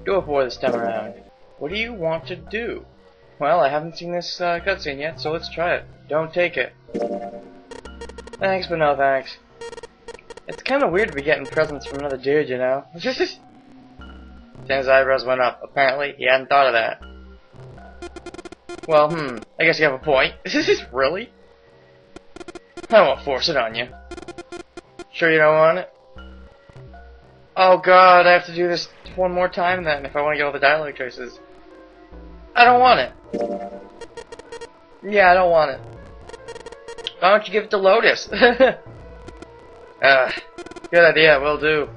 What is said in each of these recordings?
Go for this time around. What do you want to do? Well, I haven't seen this cutscene yet, so let's try it. Don't take it. Thanks, but no thanks. It's kind of weird to be getting presents from another dude, you know? Sam's eyebrows went up. Apparently, he hadn't thought of that. Well, I guess you have a point. Really? I won't force it on you. Sure you don't want it? Oh god, I have to do this one more time then if I want to get all the dialogue choices. I don't want it. Yeah, I don't want it. Why don't you give it to Lotus? Good idea, will do.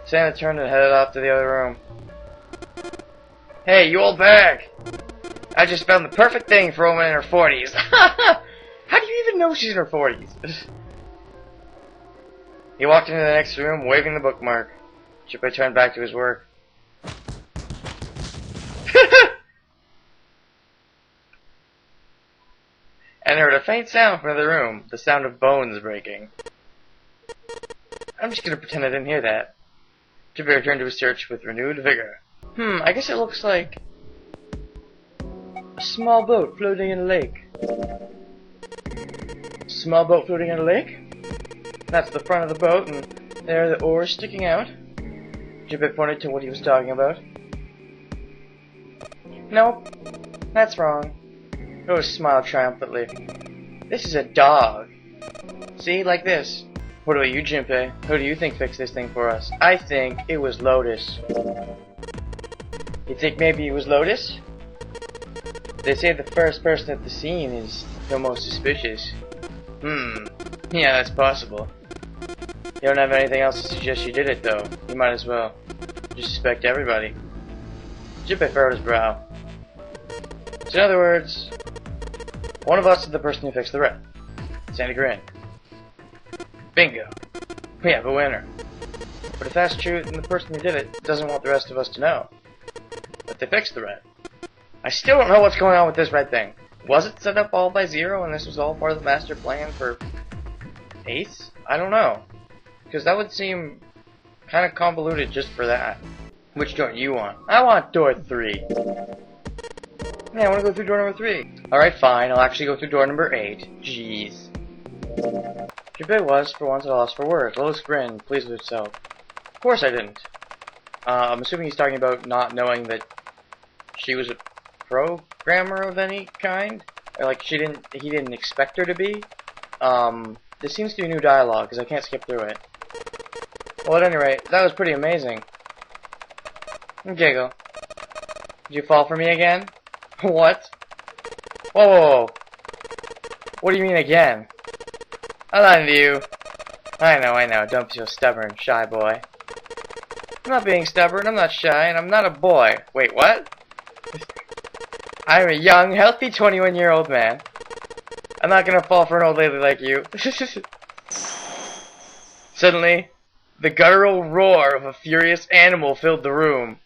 Santa turned and headed off to the other room. Hey, you old bag! I just found the perfect thing for a woman in her 40s. How do you even know she's in her 40s? He walked into the next room, waving the bookmark. Junpei turned back to his work. And heard a faint sound from the room, the sound of bones breaking. I'm just gonna pretend I didn't hear that. Junpei returned to his search with renewed vigor. I guess it looks like a small boat floating in a lake. Small boat floating in a lake? That's the front of the boat, and there are the oars sticking out. Junpei pointed to what he was talking about. Nope, that's wrong. Rose smiled triumphantly. This is a dog. See, like this. What about you, Junpei? Who do you think fixed this thing for us? I think it was Lotus. You think maybe it was Lotus? They say the first person at the scene is the most suspicious. Yeah, that's possible. You don't have anything else to suggest you did it, though. You might as well. Just suspect everybody. Junpei furrowed his brow. So in other words, one of us is the person who fixed the wreck. Sandy grinned. Bingo. We have a winner. But if that's true, then the person who did it doesn't want the rest of us to know that they fixed the red. I still don't know what's going on with this red thing. Was it set up all by Zero and this was all part of the master plan for Ace? I don't know. Because that would seem kind of convoluted just for that. Which door do you want? I want door 3. Yeah, I want to go through door number 3. Alright, fine. I'll actually go through door number 8. Jeez. Junpei was, for once, at a loss for words. Lotus grinned, pleased with himself. Of course I didn't. I'm assuming he's talking about not knowing that she was a programmer of any kind? Or like he didn't expect her to be? This seems to be new dialogue, because I can't skip through it. Well, at any rate, that was pretty amazing. Giggle. Did you fall for me again? What? Whoa, whoa, whoa. What do you mean again? I lied to you. I know. Don't be so stubborn, shy boy. I'm not being stubborn, I'm not shy, and I'm not a boy. Wait, what? I'm a young, healthy 21-year-old man. I'm not gonna fall for an old lady like you. Suddenly, the guttural roar of a furious animal filled the room.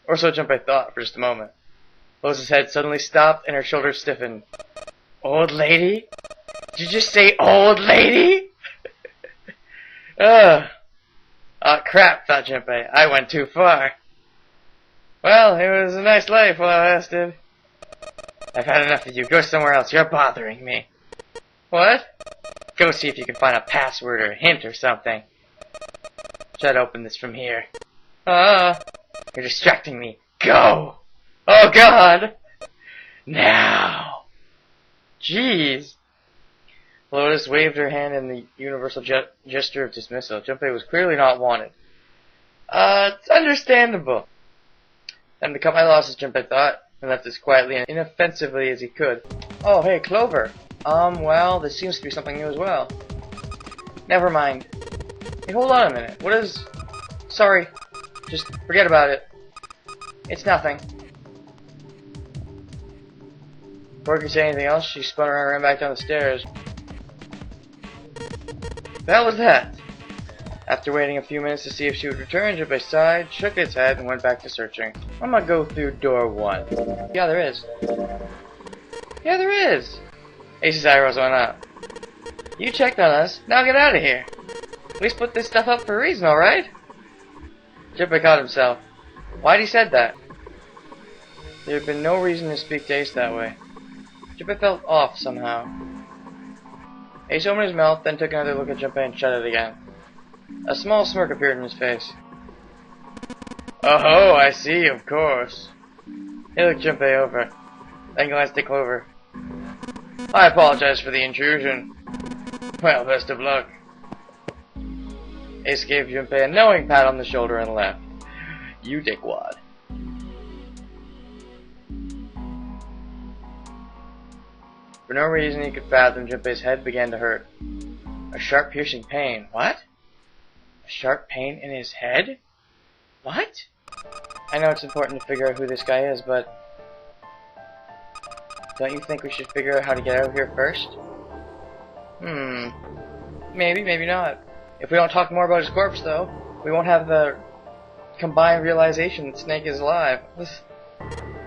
Or so Junpei thought for just a moment. Lotus's head suddenly stopped and her shoulders stiffened. Old lady? Did you just say old lady? Crap, thought Junpei. I went too far. Well, it was a nice life while it lasted. I've had enough of you. Go somewhere else. You're bothering me. What? Go see if you can find a password or a hint or something. Try to open this from here. You're distracting me. Go! Oh god! Now! Jeez! Lotus waved her hand in the universal gesture of dismissal. Junpei was clearly not wanted. It's understandable. Time to cut my losses, Junpei thought, and left as quietly and inoffensively as he could. Oh, hey, Clover. Well, this seems to be something new as well. Never mind. Hey, hold on a minute. What is... Sorry. Just forget about it. It's nothing. Before he could say anything else, she spun around and ran back down the stairs. The hell was that? After waiting a few minutes to see if she would return, Junpei sighed, shook its head, and went back to searching. I'm gonna go through door 1. Yeah, there is. Yeah, there is! Ace's eyebrows went up. You checked on us. Now get out of here. At least put this stuff up for a reason, alright? Junpei caught himself. Why'd he said that? There had been no reason to speak to Ace that way. Junpei felt off somehow. Ace opened his mouth, then took another look at Junpei and shut it again. A small smirk appeared in his face. Oh, I see, of course. He looked Junpei over, then glanced at Clover. I apologize for the intrusion. Well, best of luck. Ace gave Junpei a knowing pat on the shoulder and left. You dickwad. For no reason he could fathom, Junpei's head began to hurt. A sharp piercing pain. What? A sharp pain in his head? What? I know it's important to figure out who this guy is, but don't you think we should figure out how to get out of here first? Maybe, maybe not. If we don't talk more about his corpse, though, we won't have the combined realization that Snake is alive.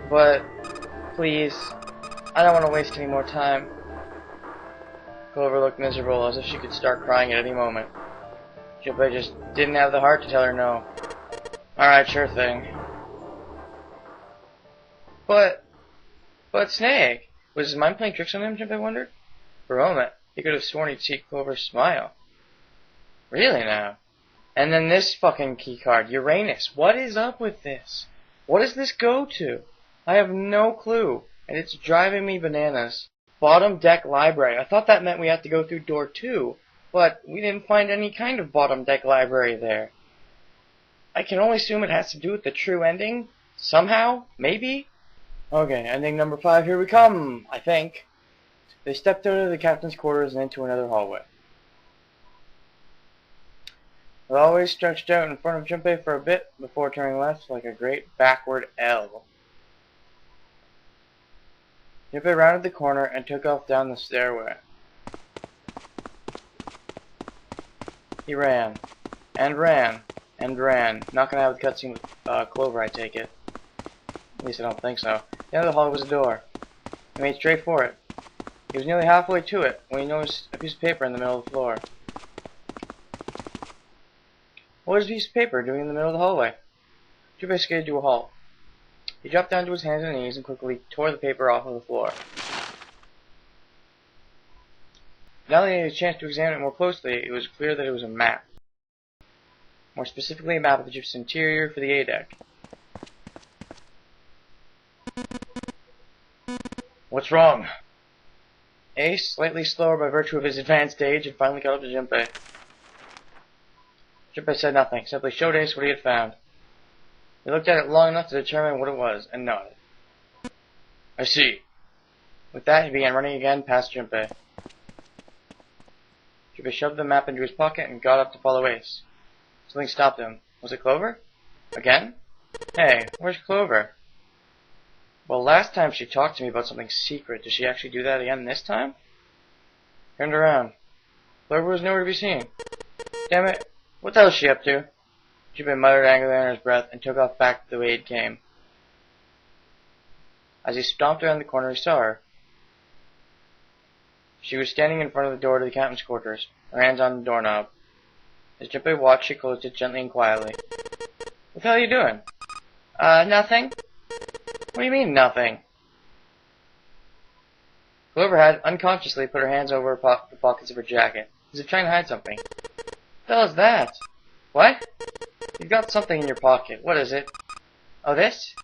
But, please, I don't want to waste any more time. Clover looked miserable, as if she could start crying at any moment. Junpei just didn't have the heart to tell her no. Alright, sure thing. But Snake, was his mind playing tricks on him, Junpei wondered? For a moment, he could have sworn he'd seen Clover's smile. Really now? And then this fucking keycard, Uranus. What is up with this? What does this go to? I have no clue, and it's driving me bananas. Bottom deck library. I thought that meant we had to go through door 2, but we didn't find any kind of bottom deck library there. I can only assume it has to do with the true ending? Somehow? Maybe? Okay, ending number 5, here we come, I think. They stepped out of the captain's quarters and into another hallway. It always stretched out in front of Junpei for a bit before turning left like a great backward L. Junpei rounded the corner and took off down the stairway. He ran, and ran, and ran. Not gonna have a cutscene with Clover, I take it. At least I don't think so. The end of the hall was a door. He made straight for it. He was nearly halfway to it when he noticed a piece of paper in the middle of the floor. What was a piece of paper doing in the middle of the hallway? Junpei skated to a halt. He dropped down to his hands and knees and quickly tore the paper off of the floor. Now that he had a chance to examine it more closely, it was clear that it was a map. More specifically, a map of the ship's interior for the A-deck. What's wrong? Ace, slightly slower by virtue of his advanced age, had finally caught up to Junpei. Junpei said nothing, simply showed Ace what he had found. He looked at it long enough to determine what it was, and nodded. I see. With that, he began running again past Junpei. Junpei shoved the map into his pocket and got up to follow Ace. Something stopped him. Was it Clover? Again? Hey, where's Clover? Well, last time she talked to me about something secret. Does she actually do that again this time? Turned around. Clover was nowhere to be seen. Damn it. What the hell is she up to? Junpei muttered angrily under his breath and took off back the way he'd came. As he stomped around the corner, he saw her. She was standing in front of the door to the captain's quarters, her hands on the doorknob. As Junpei watched, she closed it gently and quietly. What the hell are you doing? Nothing. What do you mean, nothing? Clover had unconsciously put her hands over the pockets of her jacket, as if trying to hide something. What the hell is that? What? You've got something in your pocket. What is it? Oh, this?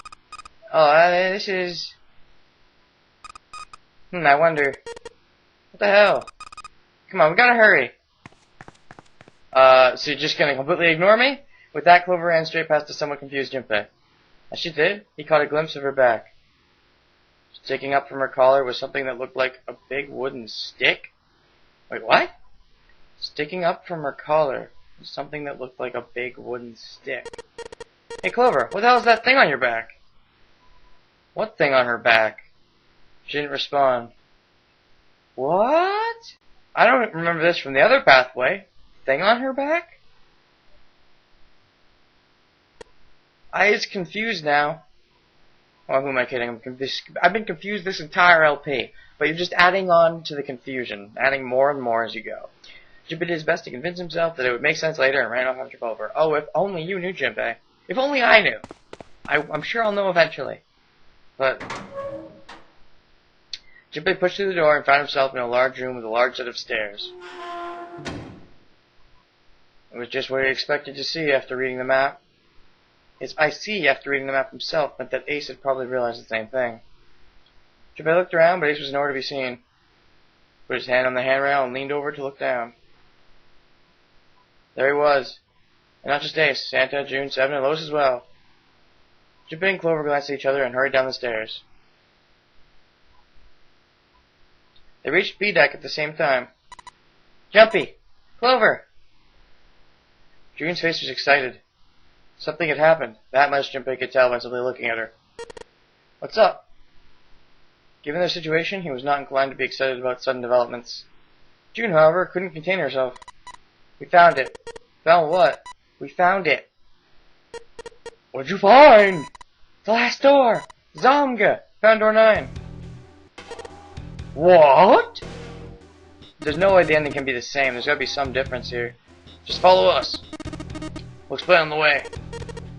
Oh, this is... I wonder... What the hell? Come on, we gotta hurry. So you're just gonna completely ignore me? With that, Clover ran straight past the somewhat confused Junpei. As she did, he caught a glimpse of her back. Sticking up from her collar was something that looked like a big wooden stick. Wait, what? Sticking up from her collar was something that looked like a big wooden stick. Hey, Clover, what the hell is that thing on your back? What thing on her back? She didn't respond. What? I don't remember this from the other pathway. Thing on her back? I is confused now. Well, who am I kidding? I've been confused this entire LP, but you're just adding on to the confusion, adding more and more as you go. Junpei did his best to convince himself that it would make sense later and ran off after Clover. Oh, if only you knew, Junpei. If only I knew. I'm sure I'll know eventually. But Junpei pushed through the door and found himself in a large room with a large set of stairs. It was just what he expected to see after reading the map. His "I see" after reading the map himself meant that Ace had probably realized the same thing. Junpei looked around, but Ace was nowhere to be seen. Put his hand on the handrail and leaned over to look down. There he was. And not just Ace, Santa, June, Seven, and Lois as well. Junpei and Clover glanced at each other and hurried down the stairs. They reached B deck at the same time. Jumpy! Clover! June's face was excited. Something had happened. That much Junpei could tell by simply looking at her. What's up? Given their situation, he was not inclined to be excited about sudden developments. June, however, couldn't contain herself. We found it. Found what? We found it. What'd you find? The last door! Zomga! Found door 9. What? There's no way the ending can be the same. There's gotta be some difference here. Just follow us. We'll explain on the way.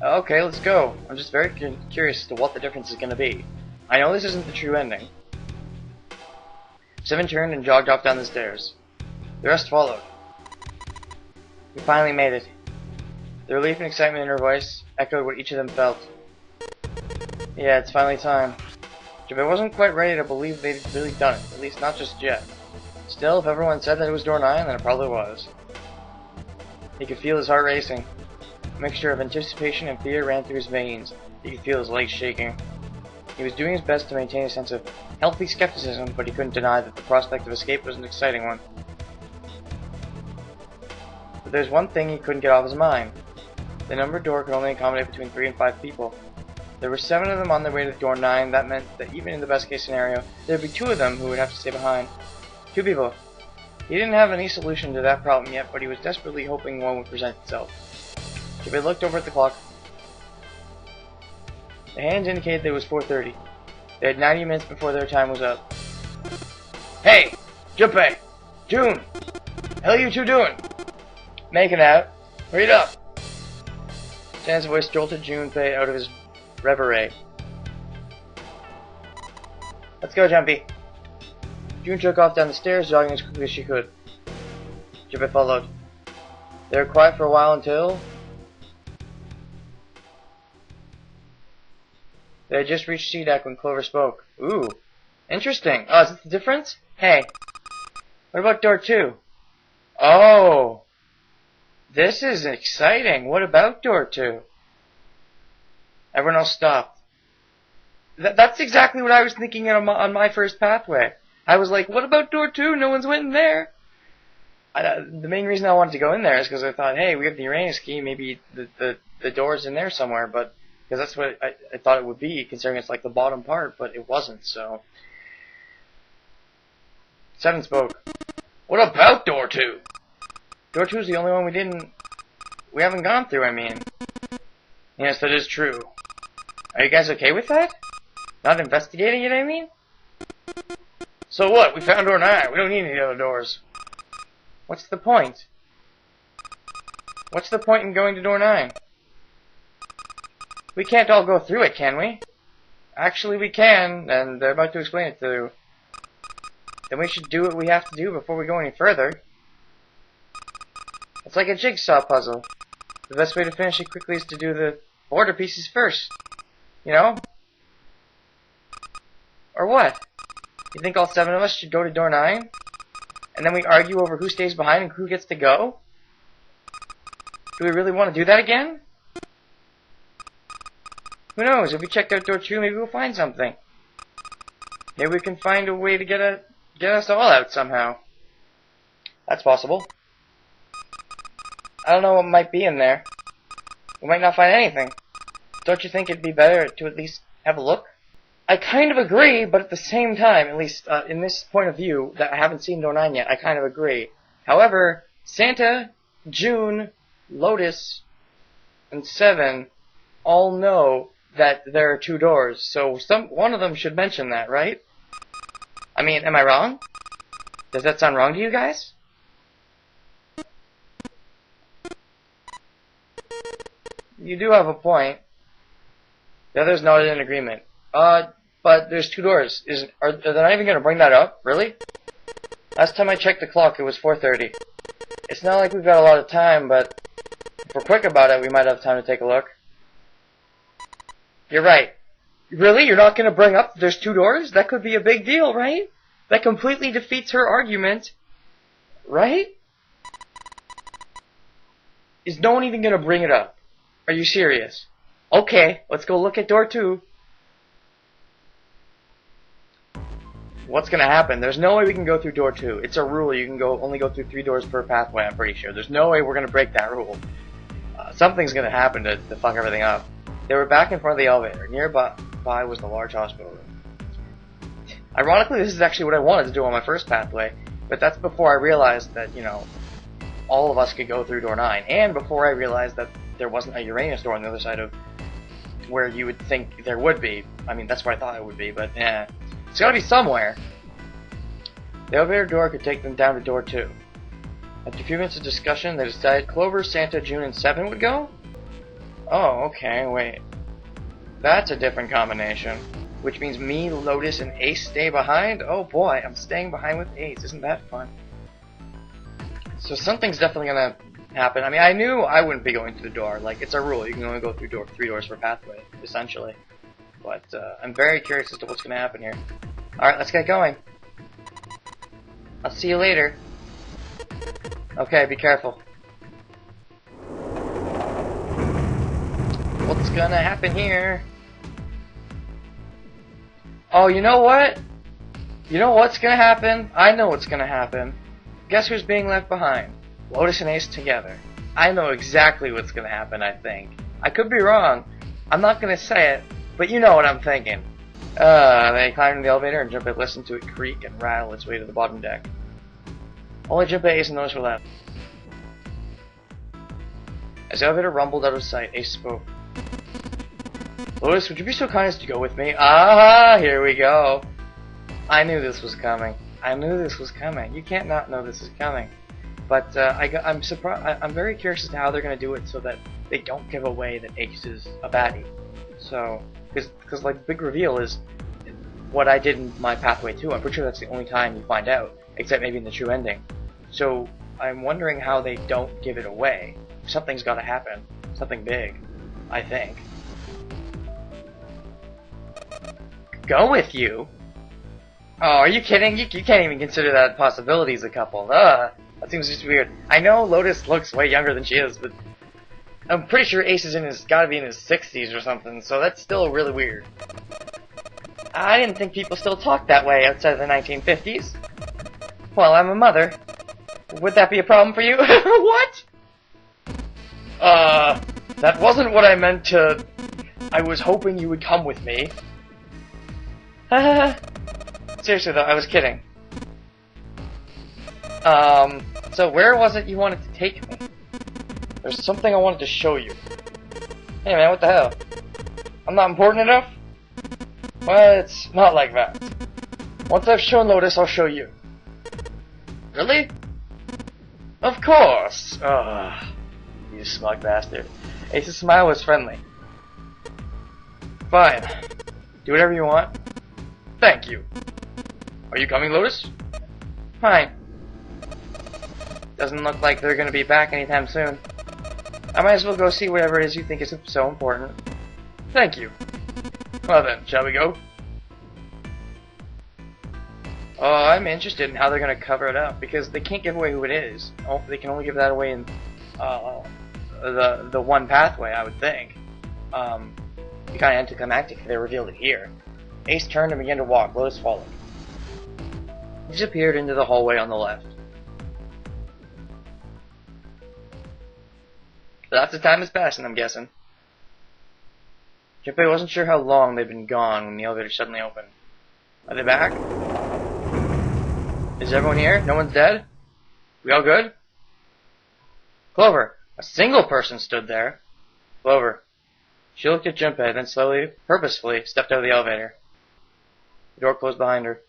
Okay, let's go. I'm just very curious as to what the difference is gonna be. I know this isn't the true ending. Seven turned and jogged off down the stairs. The rest followed. We finally made it. The relief and excitement in her voice echoed what each of them felt. Yeah, it's finally time. Junpei wasn't quite ready to believe they'd really done it, at least not just yet. Still, if everyone said that it was door 9, then it probably was. He could feel his heart racing. A mixture of anticipation and fear ran through his veins. He could feel his legs shaking. He was doing his best to maintain a sense of healthy skepticism, but he couldn't deny that the prospect of escape was an exciting one. But there's one thing he couldn't get off his mind. The numbered door could only accommodate between 3 and 5 people. There were 7 of them on their way to door 9. That meant that even in the best case scenario, there would be 2 of them who would have to stay behind. 2 people. He didn't have any solution to that problem yet, but he was desperately hoping one would present itself. Junpei looked over at the clock. The hands indicated that it was 4:30. They had 90 minutes before their time was up. Hey! Junpei! June! Hell you two doing? Making out. Hurry up! Santa's voice jolted Junpei out of his reverie. Let's go, Jumpy. June took off down the stairs, jogging as quickly as she could. Junpei followed. They were quiet for a while until they had just reached C deck when Clover spoke. Ooh, interesting. Oh, is this the difference? Hey, what about door 2? Oh, this is exciting. What about door 2? Everyone else stopped. That's exactly what I was thinking on my first pathway. I was like, what about door 2? No one's went in there. The main reason I wanted to go in there is because I thought, hey, we have the Uranus key. Maybe the door's in there somewhere, but because that's what I thought it would be, considering it's like the bottom part, but it wasn't, so. Seven spoke. What about door 2? Door 2 is the only one we haven't gone through, I mean. Yes, that is true. Are you guys okay with that? Not investigating it, I mean? So what? We found door 9. We don't need any other doors. What's the point? What's the point in going to door 9? We can't all go through it, can we? Actually, we can, and they're about to explain it to you. Then we should do what we have to do before we go any further. It's like a jigsaw puzzle. The best way to finish it quickly is to do the border pieces first. You know? Or what? You think all 7 of us should go to door 9? And then we argue over who stays behind and who gets to go? Do we really want to do that again? Who knows? If we check out door 2, maybe we'll find something. Maybe we can find a way to get us all out somehow. That's possible. I don't know what might be in there. We might not find anything. Don't you think it'd be better to at least have a look? I kind of agree, but at the same time, at least in this point of view, that I haven't seen door 9 yet, I kind of agree. However, Santa, June, Lotus, and Seven all know that there are 2 doors, so one of them should mention that, right? I mean, am I wrong? Does that sound wrong to you guys? You do have a point. The other's not in agreement. But there's 2 doors. Are they not even gonna bring that up? Really? Last time I checked the clock, it was 4:30. It's not like we've got a lot of time, but if we're quick about it, we might have time to take a look. You're right. Really? You're not gonna bring up there's 2 doors? That could be a big deal, right? That completely defeats her argument. Right? Is no one even gonna bring it up? Are you serious? Okay, let's go look at door 2. What's gonna happen? There's no way we can go through door 2. It's a rule. You can only go through 3 doors per pathway, I'm pretty sure. There's no way we're gonna break that rule. Something's gonna happen to fuck everything up. They were back in front of the elevator. Nearby was the large hospital room. Ironically, this is actually what I wanted to do on my first pathway, but that's before I realized that, you know, all of us could go through door 9, and before I realized that there wasn't a Uranus door on the other side of where you would think there would be. I mean, that's where I thought it would be, but yeah. It's gotta be somewhere. The elevator door could take them down to door 2. After a few minutes of discussion, they decided Clover, Santa, June, and 7 would go? Oh, okay, wait. That's a different combination. Which means me, Lotus, and Ace stay behind? Oh boy, I'm staying behind with Ace. Isn't that fun? So something's definitely gonna happen. I mean, I knew I wouldn't be going through the door. Like, it's a rule. You can only go through 3 doors per pathway, essentially. But I'm very curious as to what's gonna happen here. Alright, let's get going. I'll see you later. Okay, be careful. What's gonna happen here? Oh, you know what? You know what's gonna happen? I know what's gonna happen. Guess who's being left behind? Lotus and Ace together. I know exactly what's gonna happen, I think. I could be wrong. I'm not gonna say it, but you know what I'm thinking. They climbed in the elevator and Junpei listened to it creak and rattle its way to the bottom deck. Only Junpei, Ace, and Lotus were left. As the elevator rumbled out of sight, Ace spoke. Lotus, would you be so kind as to go with me? Ah, here we go. I knew this was coming. I knew this was coming. You can't not know this is coming. But I'm surprised. I'm very curious as to how they're going to do it so that they don't give away that Ace is a baddie. So, because like the big reveal is what I did in my pathway 2. I'm pretty sure that's the only time you find out, except maybe in the true ending. So I'm wondering how they don't give it away. Something's got to happen. Something big, I think. Go with you? Oh, are you kidding? You can't even consider that a possibility as a couple. That seems just weird. I know Lotus looks way younger than she is, but I'm pretty sure Ace is gotta be in his 60s or something, so that's still really weird. I didn't think people still talked that way outside of the 1950s. Well, I'm a mother. Would that be a problem for you? What? That wasn't what I meant to... I was hoping you would come with me. Seriously though, I was kidding. So where was it you wanted to take me? There's something I wanted to show you. Hey man, what the hell? I'm not important enough? Well, it's not like that. Once I've shown Lotus, I'll show you. Really? Of course! You smug bastard. Ace's smile was friendly. Fine. Do whatever you want. Thank you. Are you coming, Lotus? Fine. Doesn't look like they're gonna be back anytime soon. I might as well go see whatever it is you think is so important. Thank you. Well then, shall we go? Oh, I'm interested in how they're gonna cover it up, because they can't give away who it is. Oh, they can only give that away in the one pathway, I would think. You kinda anticlimactic if they revealed it here. Ace turned and began to walk. Lotus followed. He disappeared into the hallway on the left. Lots of time is passing, I'm guessing. Junpei wasn't sure how long they'd been gone when the elevator suddenly opened. Are they back? Is everyone here? No one's dead? We all good? Clover, a single person stood there. Clover. She looked at Junpei, then slowly, purposefully, stepped out of the elevator. The door closed behind her.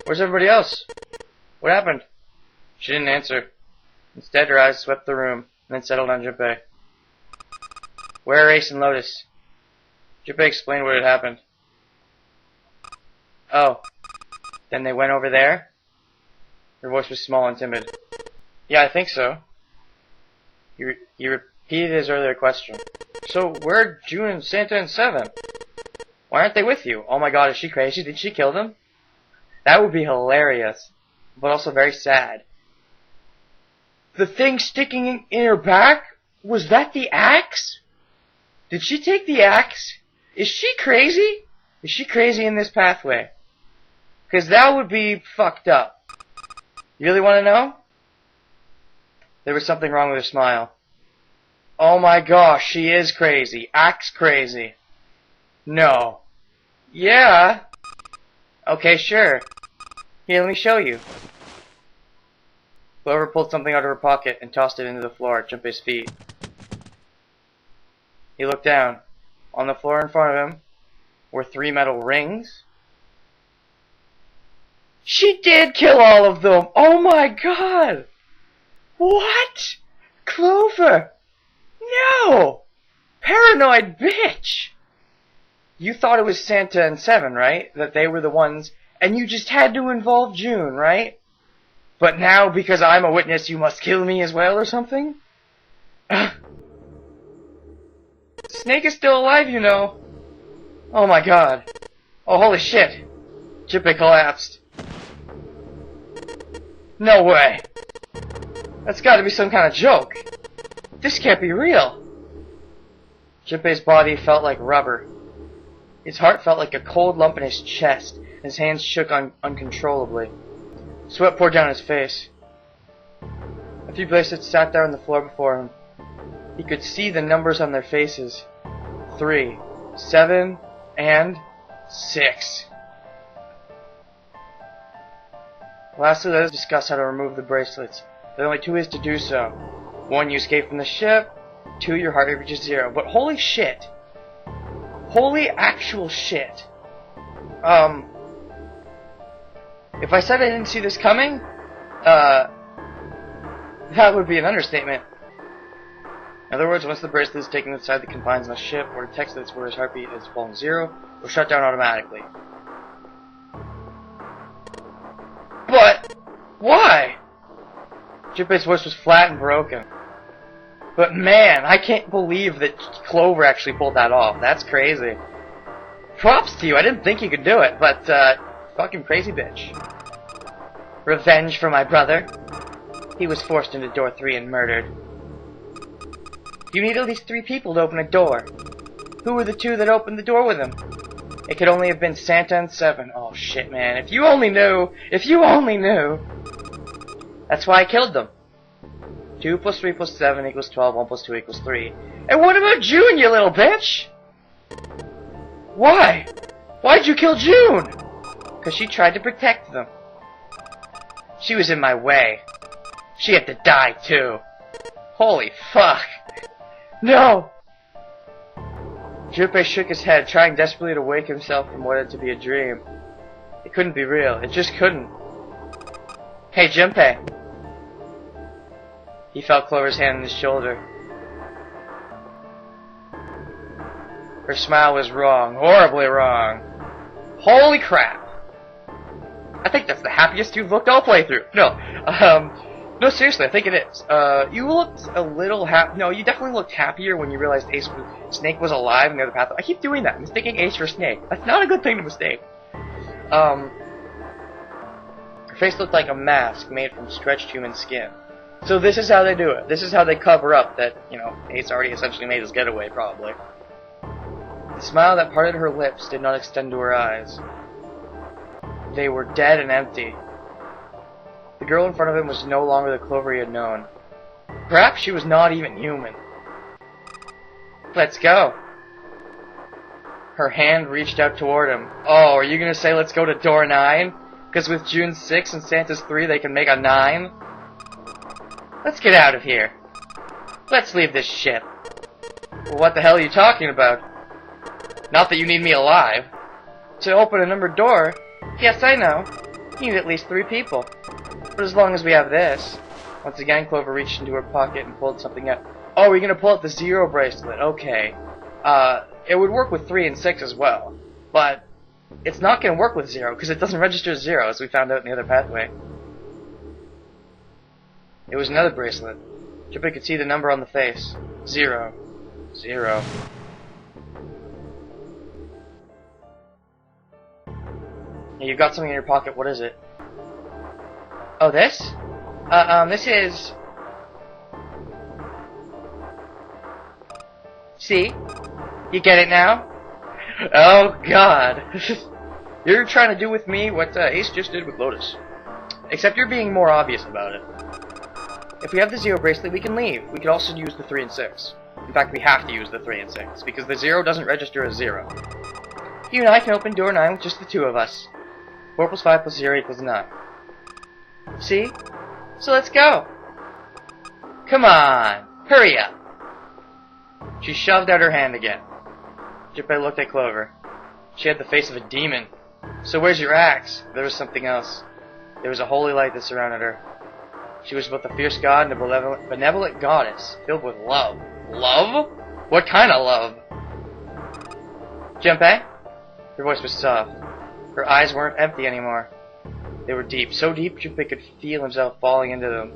Where's everybody else? What happened? She didn't answer. Instead, her eyes swept the room, and then settled on Junpei. Where are Ace and Lotus? Junpei explained what had happened. Oh. Then they went over there? Her voice was small and timid. Yeah, I think so. He repeated his earlier question. So, where are June and Santa and Seven? Why aren't they with you? Oh my god, is she crazy? Did she kill them? That would be hilarious. But also very sad. The thing sticking in her back? Was that the axe? Did she take the axe? Is she crazy? Is she crazy in this pathway? Because that would be fucked up. You really want to know? There was something wrong with her smile. Oh my gosh, she is crazy. Axe crazy. No. Yeah. Okay, sure. Here, let me show you. Clover pulled something out of her pocket and tossed it into the floor at Junpei's feet. He looked down. On the floor in front of him were 3 metal rings. She did kill all of them! Oh my god! What? Clover! No! Paranoid bitch! You thought it was Santa and Seven, right? That they were the ones, and you just had to involve June, right? But now, because I'm a witness, you must kill me as well, or something? Snake is still alive, you know. Oh my god. Oh, holy shit. Junpei collapsed. No way. That's gotta be some kind of joke. This can't be real. Junpei's body felt like rubber. His heart felt like a cold lump in his chest, and his hands shook uncontrollably. Sweat poured down his face. A few bracelets sat there on the floor before him. He could see the numbers on their faces. 3, 7, and 6. Lastly, let us discuss how to remove the bracelets. There are only 2 ways to do so. 1, you escape from the ship. 2, your heart rate reaches 0. But holy shit. Holy actual shit. If I said I didn't see this coming, that would be an understatement. In other words, once the bracelet is taken inside the confines of the ship, or detects that where his heartbeat has fallen 0, it will shut down automatically. But, why? Junpei's voice was flat and broken. But man, I can't believe that Clover actually pulled that off. That's crazy. Props to you, I didn't think you could do it, but, fucking crazy bitch. Revenge for my brother. He was forced into door 3 and murdered. You need at least 3 people to open a door. Who were the 2 that opened the door with him? It could only have been Santa and Seven. Oh shit, man. If you only knew! If you only knew! That's why I killed them. 2 plus 3 plus 7 equals 12. 1 plus 2 equals 3. And what about June, you little bitch? Why? Why'd you kill June? Because she tried to protect them. She was in my way. She had to die, too. Holy fuck. No! Junpei shook his head, trying desperately to wake himself from what had to be a dream. It couldn't be real. It just couldn't. Hey, Junpei. He felt Clover's hand on his shoulder. Her smile was wrong. Horribly wrong. Holy crap. I think that's the happiest you've looked all playthrough. No, seriously, I think it is. You looked a little no, you definitely looked happier when you realized Snake was alive in the other path. I keep doing that, mistaking Ace for Snake. That's not a good thing to mistake. Her face looked like a mask made from stretched human skin. So this is how they do it. This is how they cover up that, Ace already essentially made his getaway, probably. The smile that parted her lips did not extend to her eyes. They were dead and empty. The girl in front of him was no longer the Clover he had known. Perhaps she was not even human. Let's go. Her hand reached out toward him. Oh, are you gonna say let's go to door 9? Because with June 6 and Santa's 3 they can make a 9? Let's get out of here. Let's leave this ship. Well, what the hell are you talking about? Not that you need me alive. To open a numbered door? Yes, I know. You need at least 3 people. But as long as we have this... Once again, Clover reached into her pocket and pulled something out. Oh, we're gonna pull out the 0 bracelet. Okay. It would work with 3 and 6 as well. But it's not gonna work with 0, because it doesn't register as 0, as we found out in the other pathway. It was another bracelet. Junpei could see the number on the face. 0. 0. Hey, you've got something in your pocket. What is it? Oh, this? This is... See? You get it now? Oh, God. You're trying to do with me what Ace just did with Lotus. Except you're being more obvious about it. If we have the 0 bracelet, we can leave. We could also use the 3 and 6. In fact, we have to use the 3 and 6, because the 0 doesn't register as 0. You and I can open door 9 with just the 2 of us. 4 plus 5 plus 0 equals 9. See? So let's go. Come on. Hurry up. She shoved out her hand again. Junpei looked at Clover. She had the face of a demon. So where's your axe? There was something else. There was a holy light that surrounded her. She was both a fierce god and a benevolent goddess, filled with love. Love? What kind of love? Junpei? Her voice was soft. Her eyes weren't empty anymore. They were deep, so deep Junpei could feel himself falling into them.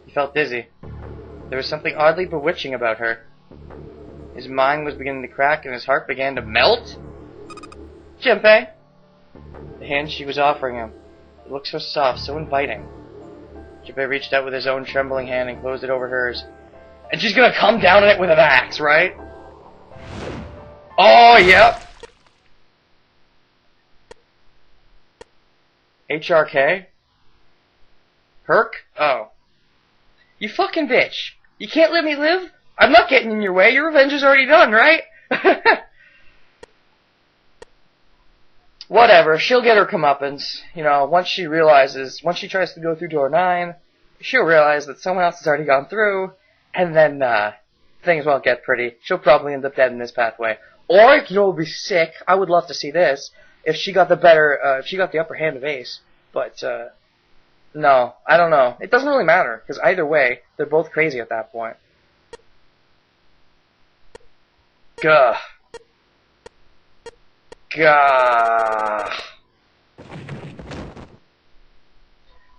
He felt dizzy. There was something oddly bewitching about her. His mind was beginning to crack and his heart began to melt. Junpei! The hand she was offering him. It looked so soft, so inviting. Junpei reached out with his own trembling hand and closed it over hers. And she's gonna come down on it with an axe, right? Oh, yep! HRK? Herc? Oh. You fucking bitch! You can't let me live? I'm not getting in your way, your revenge is already done, right? Whatever, she'll get her comeuppance. You know, once she tries to go through door 9, she'll realize that someone else has already gone through, and then, things won't get pretty. She'll probably end up dead in this pathway. Or, you know, it would be sick, I would love to see this, if she got the upper hand of Ace. But, no, I don't know. It doesn't really matter, because either way, they're both crazy at that point. Gah. Gah.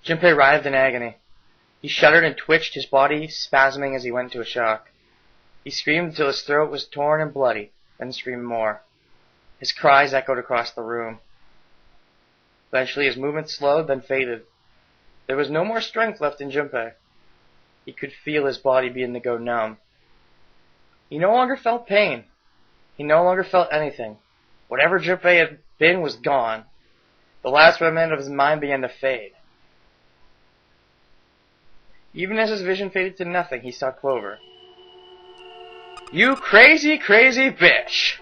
Junpei writhed in agony. He shuddered and twitched, his body spasming as he went into a shock. He screamed until his throat was torn and bloody, then screamed more. His cries echoed across the room. Eventually his movement slowed, then faded. There was no more strength left in Junpei. He could feel his body beginning to go numb. He no longer felt pain. He no longer felt anything. Whatever Junpei had been was gone. The last remnant of his mind began to fade. Even as his vision faded to nothing, he saw Clover. You crazy, crazy bitch!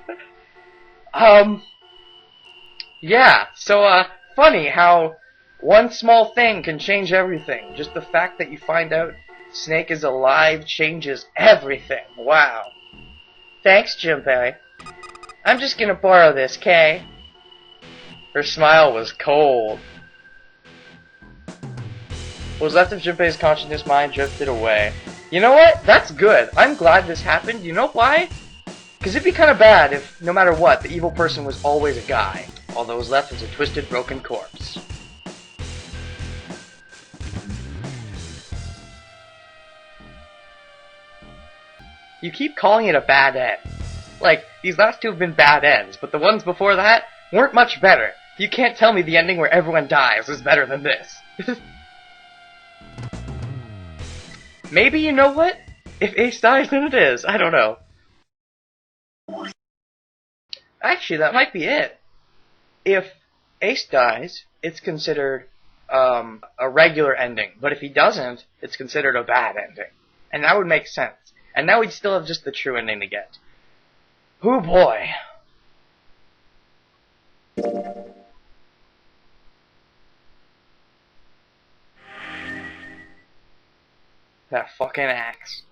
Yeah, so, funny how one small thing can change everything. Just the fact that you find out Snake is alive changes everything. Wow. Thanks, Junpei. I'm just gonna borrow this, Kay. Her smile was cold. What was left of Junpei's consciousness mind drifted away. You know what? That's good. I'm glad this happened. You know why? Because it'd be kind of bad if, no matter what, the evil person was always a guy. All that was left was a twisted, broken corpse. You keep calling it a bad end. Like, these last two have been bad ends, but the ones before that weren't much better. You can't tell me the ending where everyone dies is better than this. Maybe, you know what? If Ace dies, then it is. I don't know. Actually, that might be it. If Ace dies, it's considered a regular ending. But if he doesn't, it's considered a bad ending. And that would make sense. And now we'd still have just the true ending to get. Oh boy. That fucking axe.